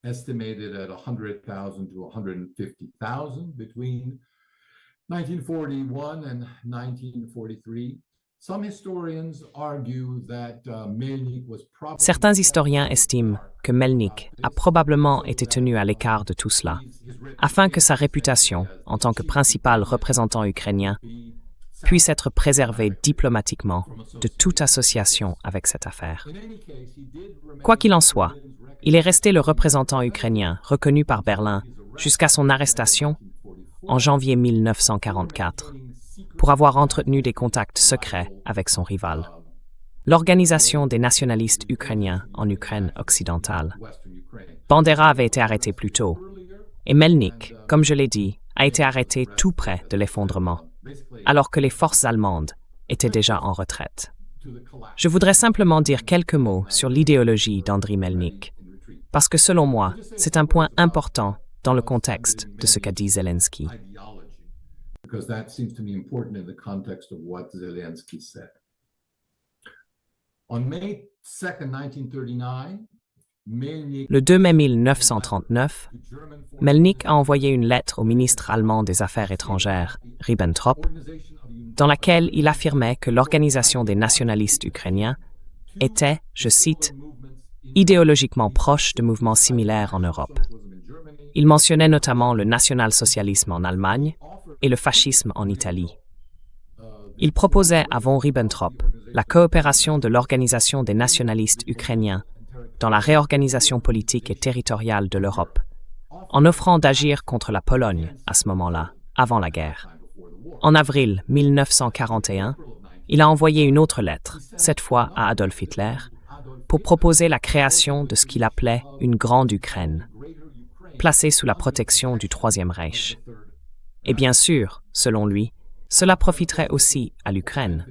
estimated at 100,000 to 150,000 between 1941 and 1943. Some historians argue that Melnik was probably... Certains historiens estiment que Melnik a probablement été tenu à l'écart de tout cela, afin que sa réputation en tant que principal représentant ukrainien puisse être préservée diplomatiquement de toute association avec cette affaire. Quoi qu'il en soit, il est resté le représentant ukrainien reconnu par Berlin jusqu'à son arrestation en janvier 1944 pour avoir entretenu des contacts secrets avec son rival. L'Organisation des nationalistes ukrainiens en Ukraine occidentale. Bandera avait été arrêté plus tôt, et Melnik, comme je l'ai dit, a été arrêté tout près de l'effondrement, alors que les forces allemandes étaient déjà en retraite. Je voudrais simplement dire quelques mots sur l'idéologie d'Andriy Melnik, parce que selon moi, c'est un point important dans le contexte de ce qu'a dit Zelensky. Because that seems to me important in the context of what Zelensky said. On May 2nd, 1939, Melnik... Le 2 mai 1939, Melnik a envoyé une lettre au ministre allemand des Affaires étrangères, Ribbentrop, dans laquelle il affirmait que l'Organisation des nationalistes ukrainiens était, je cite, « idéologiquement proche de mouvements similaires en Europe ». Il mentionnait notamment le national-socialisme en Allemagne et le fascisme en Italie. Il proposait à von Ribbentrop la coopération de l'Organisation des nationalistes ukrainiens dans la réorganisation politique et territoriale de l'Europe, en offrant d'agir contre la Pologne à ce moment-là, avant la guerre. En avril 1941, il a envoyé une autre lettre, cette fois à Adolf Hitler, pour proposer la création de ce qu'il appelait une Grande Ukraine, placée sous la protection du Troisième Reich. Et bien sûr, selon lui, cela profiterait aussi à l'Ukraine,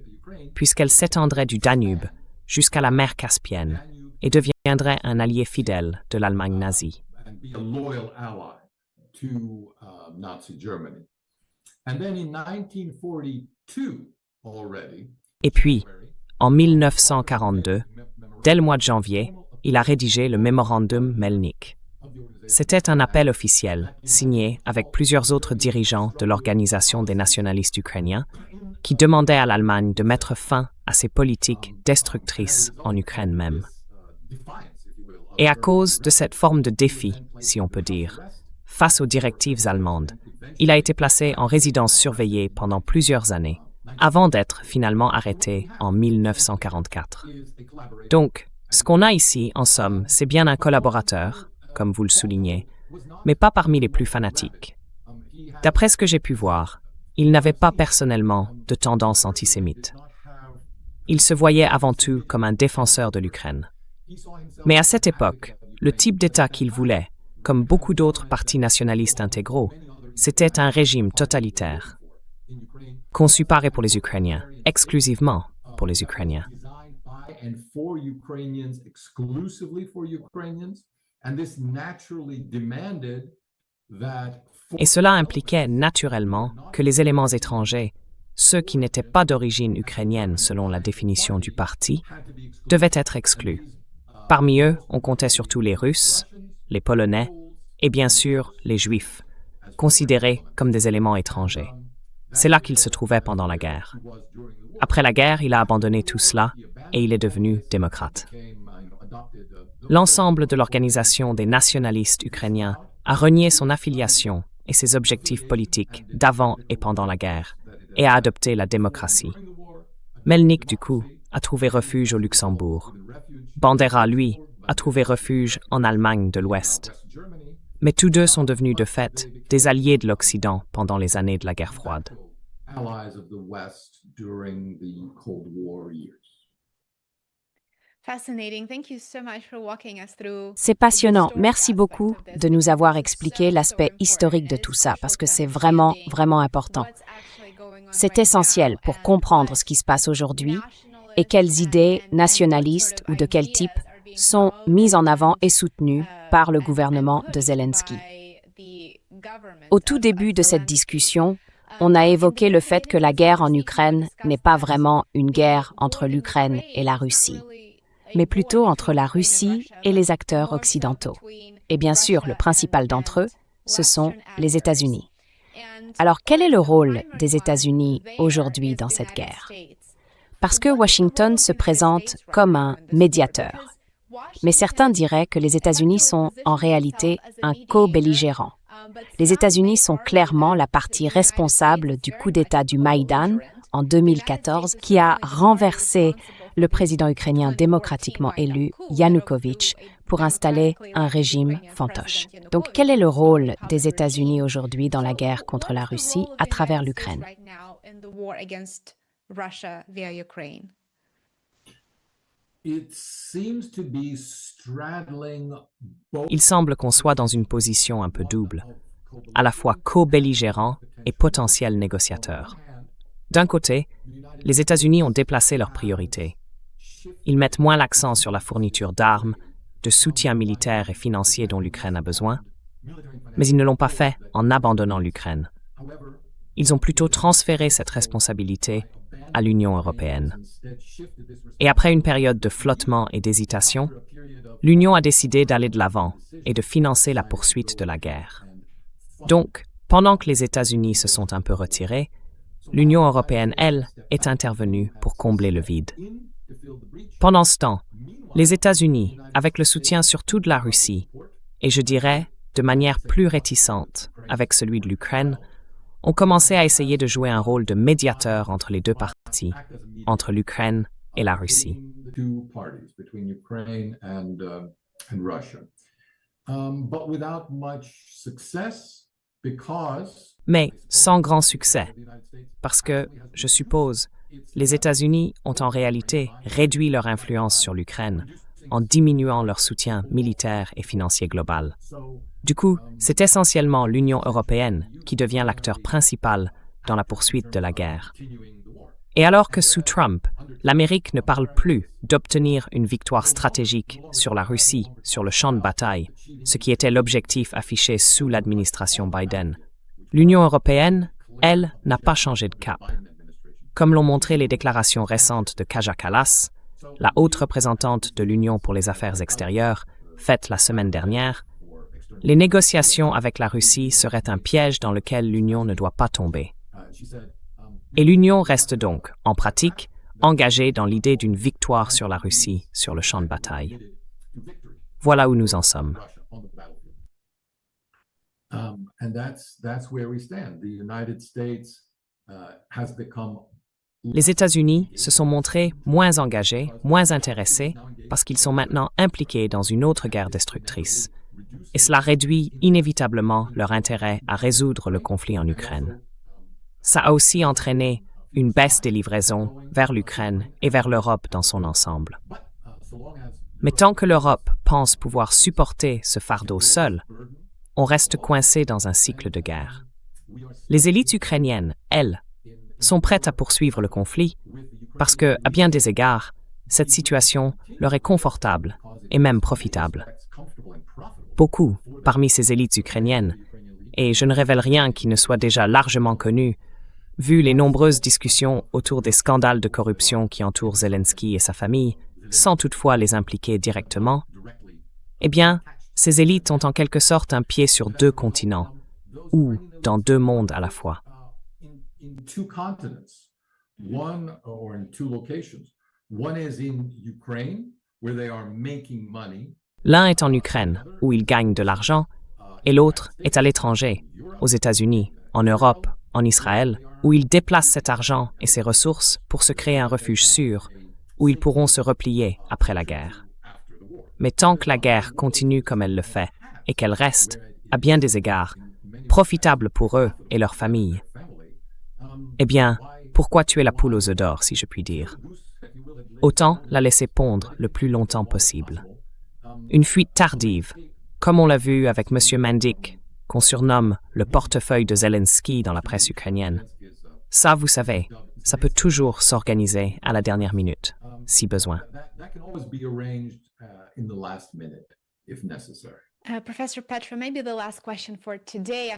puisqu'elle s'étendrait du Danube jusqu'à la mer Caspienne et deviendrait un allié fidèle de l'Allemagne nazie. Et puis, en 1942, dès le mois de janvier, il a rédigé le Mémorandum Melnik. C'était un appel officiel, signé avec plusieurs autres dirigeants de l'Organisation des nationalistes ukrainiens, qui demandait à l'Allemagne de mettre fin à ses politiques destructrices en Ukraine même. Et à cause de cette forme de défi, si on peut dire, face aux directives allemandes, il a été placé en résidence surveillée pendant plusieurs années, avant d'être finalement arrêté en 1944. Donc, ce qu'on a ici, en somme, c'est bien un collaborateur, comme vous le soulignez, mais pas parmi les plus fanatiques. D'après ce que j'ai pu voir, il n'avait pas personnellement de tendance antisémite. Il se voyait avant tout comme un défenseur de l'Ukraine. Mais à cette époque, le type d'État qu'il voulait, comme beaucoup d'autres partis nationalistes intégraux, c'était un régime totalitaire, conçu par et pour les Ukrainiens, exclusivement pour les Ukrainiens. Et cela impliquait naturellement que les éléments étrangers, ceux qui n'étaient pas d'origine ukrainienne selon la définition du parti, devaient être exclus. Parmi eux, on comptait surtout les Russes, les Polonais et bien sûr les Juifs, considérés comme des éléments étrangers. C'est là qu'il se trouvait pendant la guerre. Après la guerre, il a abandonné tout cela et il est devenu démocrate. L'ensemble de l'Organisation des nationalistes ukrainiens a renié son affiliation et ses objectifs politiques d'avant et pendant la guerre et a adopté la démocratie. Melnik, du coup, a trouvé refuge au Luxembourg. Bandera, lui, a trouvé refuge en Allemagne de l'Ouest. Mais tous deux sont devenus de fait des alliés de l'Occident pendant les années de la guerre froide. C'est passionnant. Merci beaucoup de nous avoir expliqué l'aspect historique de tout ça, parce que c'est vraiment, vraiment important. C'est essentiel pour comprendre ce qui se passe aujourd'hui et quelles idées nationalistes ou de quel type sont mises en avant et soutenues par le gouvernement de Zelensky. Au tout début de cette discussion, on a évoqué le fait que la guerre en Ukraine n'est pas vraiment une guerre entre l'Ukraine et la Russie, mais plutôt entre la Russie et les acteurs occidentaux. Et bien sûr, le principal d'entre eux, ce sont les États-Unis. Alors, quel est le rôle des États-Unis aujourd'hui dans cette guerre? Parce que Washington se présente comme un médiateur. Mais certains diraient que les États-Unis sont en réalité un co-belligérant. Les États-Unis sont clairement la partie responsable du coup d'État du Maïdan en 2014 qui a renversé le président ukrainien démocratiquement élu, Yanukovych, pour installer un régime fantoche. Donc, quel est le rôle des États-Unis aujourd'hui dans la guerre contre la Russie à travers l'Ukraine? Il semble qu'on soit dans une position un peu double, à la fois co-belligérant et potentiel négociateur. D'un côté, les États-Unis ont déplacé leurs priorités. Ils mettent moins l'accent sur la fourniture d'armes, de soutien militaire et financier dont l'Ukraine a besoin, mais ils ne l'ont pas fait en abandonnant l'Ukraine. Ils ont plutôt transféré cette responsabilité à l'Union européenne. Et après une période de flottement et d'hésitation, l'Union a décidé d'aller de l'avant et de financer la poursuite de la guerre. Donc, pendant que les États-Unis se sont un peu retirés, l'Union européenne, elle, est intervenue pour combler le vide. Pendant ce temps, les États-Unis, avec le soutien surtout de la Russie, et je dirais de manière plus réticente avec celui de l'Ukraine, ont commencé à essayer de jouer un rôle de médiateur entre les deux parties, entre l'Ukraine et la Russie. Mais sans grand succès, parce que, je suppose, les États-Unis ont en réalité réduit leur influence sur l'Ukraine en diminuant leur soutien militaire et financier global. Du coup, c'est essentiellement l'Union européenne qui devient l'acteur principal dans la poursuite de la guerre. Et alors que sous Trump, l'Amérique ne parle plus d'obtenir une victoire stratégique sur la Russie sur le champ de bataille, ce qui était l'objectif affiché sous l'administration Biden, l'Union européenne, elle, n'a pas changé de cap. Comme l'ont montré les déclarations récentes de Kaja Kallas, la haute représentante de l'Union pour les affaires extérieures, faites la semaine dernière, les négociations avec la Russie seraient un piège dans lequel l'Union ne doit pas tomber. Et l'Union reste donc, en pratique, engagée dans l'idée d'une victoire sur la Russie sur le champ de bataille. Voilà où nous en sommes. Les États-Unis se sont montrés moins engagés, moins intéressés, parce qu'ils sont maintenant impliqués dans une autre guerre destructrice. Et cela réduit inévitablement leur intérêt à résoudre le conflit en Ukraine. Ça a aussi entraîné une baisse des livraisons vers l'Ukraine et vers l'Europe dans son ensemble. Mais tant que l'Europe pense pouvoir supporter ce fardeau seule, on reste coincé dans un cycle de guerre. Les élites ukrainiennes, elles, sont prêtes à poursuivre le conflit parce que, à bien des égards, cette situation leur est confortable et même profitable. Beaucoup parmi ces élites ukrainiennes, et je ne révèle rien qui ne soit déjà largement connu, vu les nombreuses discussions autour des scandales de corruption qui entourent Zelensky et sa famille, sans toutefois les impliquer directement, eh bien, ces élites ont en quelque sorte un pied sur deux continents, ou dans deux mondes à la fois. L'un est en Ukraine, où ils gagnent de l'argent, et l'autre est à l'étranger, aux États-Unis, en Europe, en Israël, où ils déplacent cet argent et ses ressources pour se créer un refuge sûr, où ils pourront se replier après la guerre. Mais tant que la guerre continue comme elle le fait, et qu'elle reste, à bien des égards, profitable pour eux et leurs familles, eh bien, pourquoi tuer la poule aux œufs d'or, si je puis dire? Autant la laisser pondre le plus longtemps possible. Une fuite tardive, comme on l'a vu avec M. Mandik, qu'on surnomme le portefeuille de Zelensky dans la presse ukrainienne. Ça, vous savez, ça peut toujours s'organiser à la dernière minute, si besoin.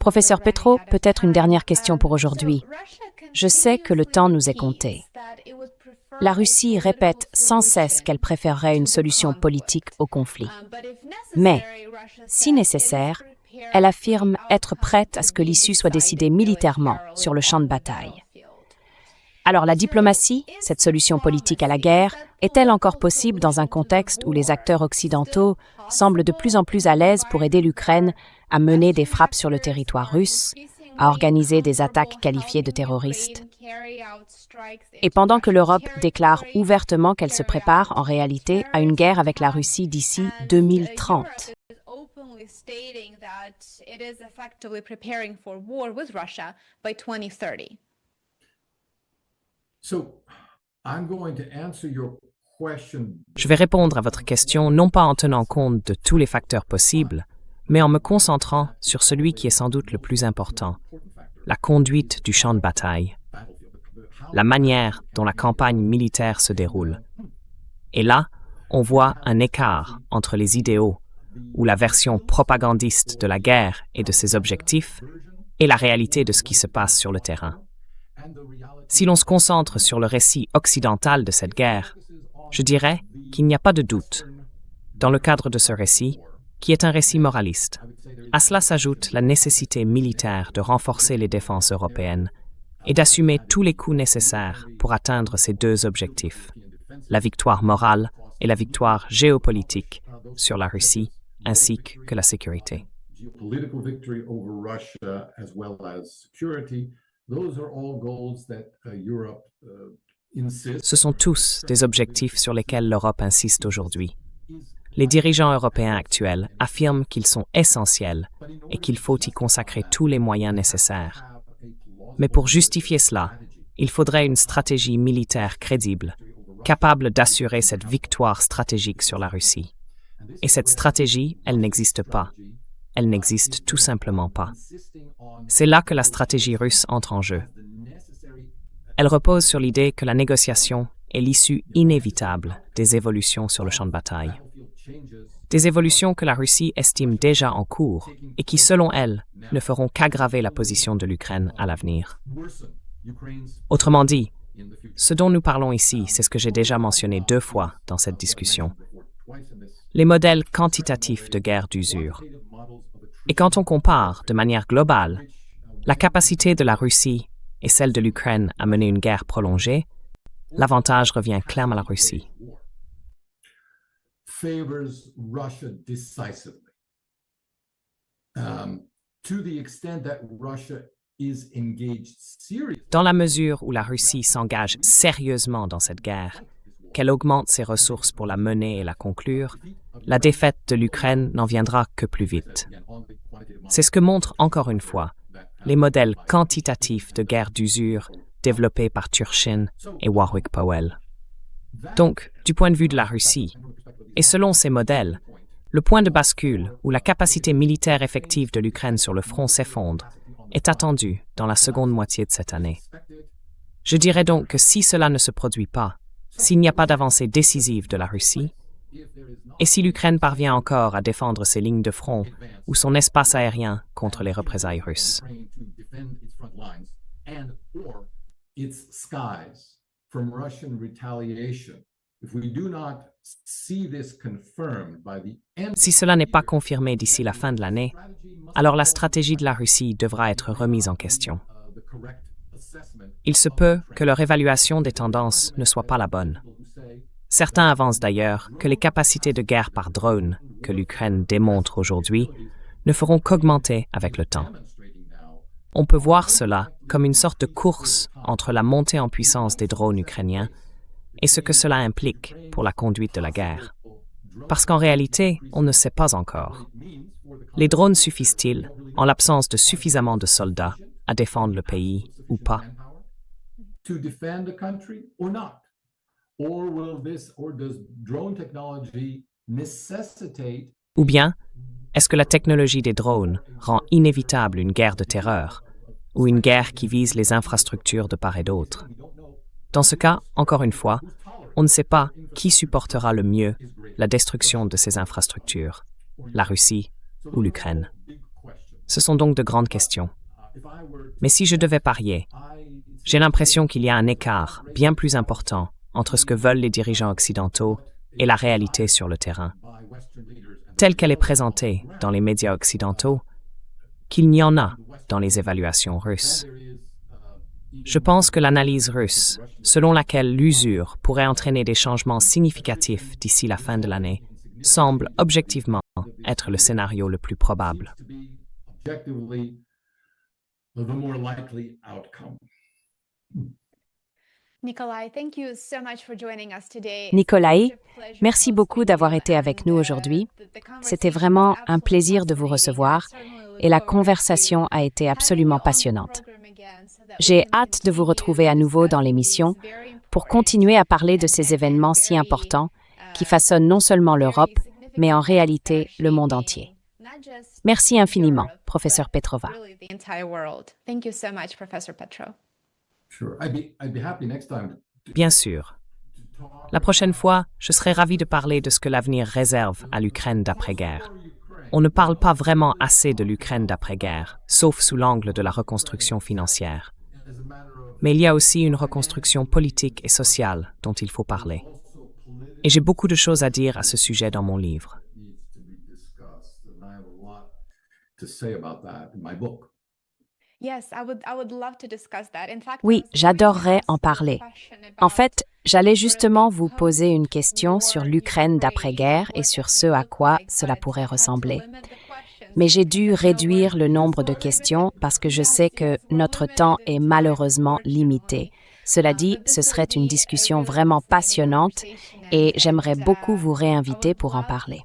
Professeur Petro, peut-être une dernière question pour aujourd'hui. Je sais que le temps nous est compté. La Russie répète sans cesse qu'elle préférerait une solution politique au conflit. Mais, si nécessaire, elle affirme être prête à ce que l'issue soit décidée militairement sur le champ de bataille. Alors la diplomatie, cette solution politique à la guerre, est-elle encore possible dans un contexte où les acteurs occidentaux semblent de plus en plus à l'aise pour aider l'Ukraine à mener des frappes sur le territoire russe, à organiser des attaques qualifiées de terroristes? Et pendant que l'Europe déclare ouvertement qu'elle se prépare en réalité à une guerre avec la Russie d'ici 2030. Je vais répondre à votre question non pas en tenant compte de tous les facteurs possibles, mais en me concentrant sur celui qui est sans doute le plus important, la conduite du champ de bataille, la manière dont la campagne militaire se déroule. Et là, on voit un écart entre les idéaux, ou la version propagandiste de la guerre et de ses objectifs, et la réalité de ce qui se passe sur le terrain. Si l'on se concentre sur le récit occidental de cette guerre, je dirais qu'il n'y a pas de doute, dans le cadre de ce récit, qui est un récit moraliste. À cela s'ajoute la nécessité militaire de renforcer les défenses européennes et d'assumer tous les coûts nécessaires pour atteindre ces deux objectifs, la victoire morale et la victoire géopolitique sur la Russie, ainsi que la sécurité. Ce sont tous des objectifs sur lesquels l'Europe insiste aujourd'hui. Les dirigeants européens actuels affirment qu'ils sont essentiels et qu'il faut y consacrer tous les moyens nécessaires. Mais pour justifier cela, il faudrait une stratégie militaire crédible, capable d'assurer cette victoire stratégique sur la Russie. Et cette stratégie, elle n'existe pas. Elle n'existe tout simplement pas. C'est là que la stratégie russe entre en jeu. Elle repose sur l'idée que la négociation est l'issue inévitable des évolutions sur le champ de bataille. Des évolutions que la Russie estime déjà en cours et qui, selon elle, ne feront qu'aggraver la position de l'Ukraine à l'avenir. Autrement dit, ce dont nous parlons ici, c'est ce que j'ai déjà mentionné 2 fois dans cette discussion. Les modèles quantitatifs de guerre d'usure. Et quand on compare de manière globale la capacité de la Russie et celle de l'Ukraine à mener une guerre prolongée, l'avantage revient clairement à la Russie. Dans la mesure où la Russie s'engage sérieusement dans cette guerre, qu'elle augmente ses ressources pour la mener et la conclure, la défaite de l'Ukraine n'en viendra que plus vite. C'est ce que montrent encore une fois les modèles quantitatifs de guerre d'usure développés par Turchin et Warwick Powell. Donc, du point de vue de la Russie, et selon ces modèles, le point de bascule où la capacité militaire effective de l'Ukraine sur le front s'effondre est attendu dans la seconde moitié de cette année. Je dirais donc que si cela ne se produit pas, s'il n'y a pas d'avancée décisive de la Russie, et si l'Ukraine parvient encore à défendre ses lignes de front ou son espace aérien contre les représailles russes. Si cela n'est pas confirmé d'ici la fin de l'année, alors la stratégie de la Russie devra être remise en question. Il se peut que leur évaluation des tendances ne soit pas la bonne. Certains avancent d'ailleurs que les capacités de guerre par drone que l'Ukraine démontre aujourd'hui ne feront qu'augmenter avec le temps. On peut voir cela comme une sorte de course entre la montée en puissance des drones ukrainiens et ce que cela implique pour la conduite de la guerre. Parce qu'en réalité, on ne sait pas encore. Les drones suffisent-ils, en l'absence de suffisamment de soldats, à défendre le pays ou pas? Ou bien, est-ce que la technologie des drones rend inévitable une guerre de terreur ou une guerre qui vise les infrastructures de part et d'autre? Dans ce cas, encore une fois, on ne sait pas qui supportera le mieux la destruction de ces infrastructures, la Russie ou l'Ukraine? Ce sont donc de grandes questions. Mais si je devais parier, j'ai l'impression qu'il y a un écart bien plus important entre ce que veulent les dirigeants occidentaux et la réalité sur le terrain, telle qu'elle est présentée dans les médias occidentaux, qu'il n'y en a dans les évaluations russes. Je pense que l'analyse russe, selon laquelle l'usure pourrait entraîner des changements significatifs d'ici la fin de l'année, semble objectivement être le scénario le plus probable. Nikolai, merci beaucoup d'avoir été avec nous aujourd'hui. C'était vraiment un plaisir de vous recevoir et la conversation a été absolument passionnante. J'ai hâte de vous retrouver à nouveau dans l'émission pour continuer à parler de ces événements si importants qui façonnent non seulement l'Europe, mais en réalité le monde entier. Merci infiniment, professeur Petrova. Bien sûr. La prochaine fois, je serai ravi de parler de ce que l'avenir réserve à l'Ukraine d'après-guerre. On ne parle pas vraiment assez de l'Ukraine d'après-guerre, sauf sous l'angle de la reconstruction financière. Mais il y a aussi une reconstruction politique et sociale dont il faut parler. Et j'ai beaucoup de choses à dire à ce sujet dans mon livre. Oui, j'adorerais en parler. En fait, j'allais justement vous poser une question sur l'Ukraine d'après-guerre et sur ce à quoi cela pourrait ressembler. Mais j'ai dû réduire le nombre de questions parce que je sais que notre temps est malheureusement limité. Cela dit, ce serait une discussion vraiment passionnante et j'aimerais beaucoup vous réinviter pour en parler.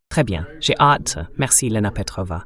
Très bien, j'ai hâte. Merci, Lena Petrova.